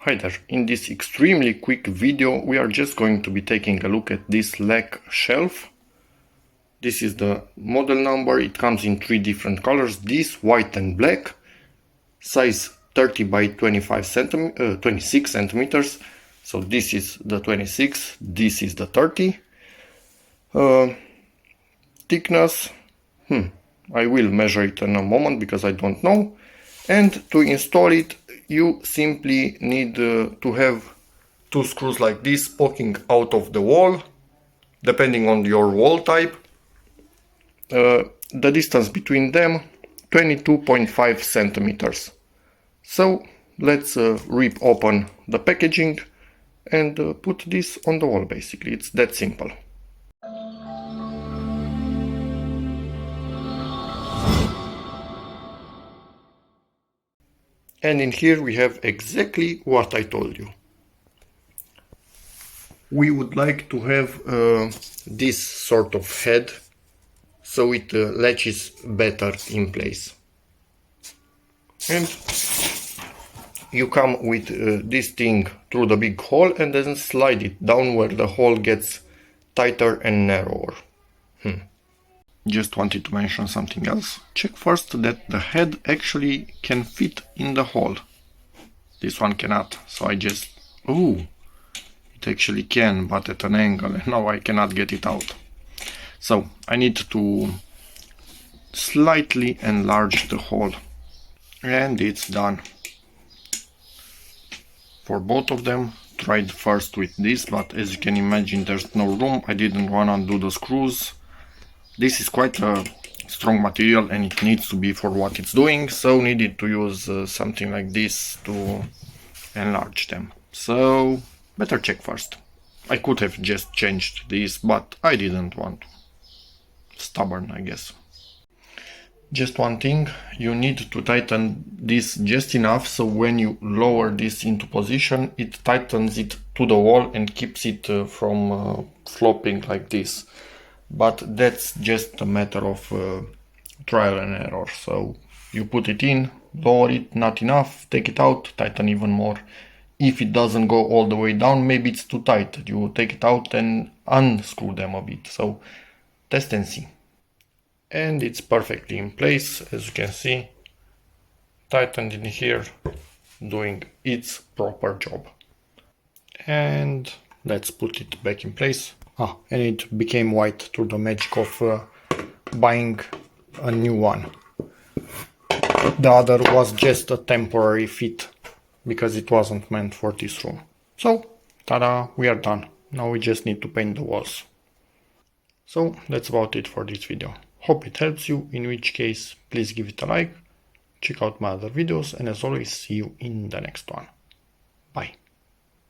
Hi there, in this extremely quick video we are just going to be taking a look at this leg shelf. This is the model number, it comes in three different colors, this, white and black, size 30 by 26 centimeters, so this is the 26, this is the 30. Thickness, I will measure it in a moment because I don't know. And to install it you simply need to have two screws like this poking out of the wall, depending on your wall type. The distance between them 22.5 centimeters. So let's rip open the packaging and put this on the wall. Basically it's that simple. And in here we have exactly what I told you. We would like to have this sort of head so it latches better in place. And you come with this thing through the big hole and then slide it down where the hole gets tighter and narrower. Just wanted to mention something else. Check first that the head actually can fit in the hole. This one cannot, so I just... Ooh! It actually can, but at an angle, and now I cannot get it out. So I need to slightly enlarge the hole. And it's done. For both of them, tried first with this, but as you can imagine there's no room. I didn't want to undo the screws. This is quite a strong material and it needs to be for what it's doing, so needed to use something like this to enlarge them. So better check first. I could have just changed this, but I didn't want to. Stubborn, I guess. Just one thing, you need to tighten this just enough so when you lower this into position it tightens it to the wall and keeps it from flopping like this. But that's just a matter of trial and error. So you put it in, lower it, not enough, take it out, tighten even more. If it doesn't go all the way down, maybe it's too tight, you take it out and unscrew them a bit. So test and see. And it's perfectly in place, as you can see, tightened in here, doing its proper job. And let's put it back in place. And it became white through the magic of buying a new one. The other was just a temporary fit because it wasn't meant for this room. So, tada, we are done. Now we just need to paint the walls. So that's about it for this video. Hope it helps you, in which case please give it a like, check out my other videos, and as always see you in the next one. Bye.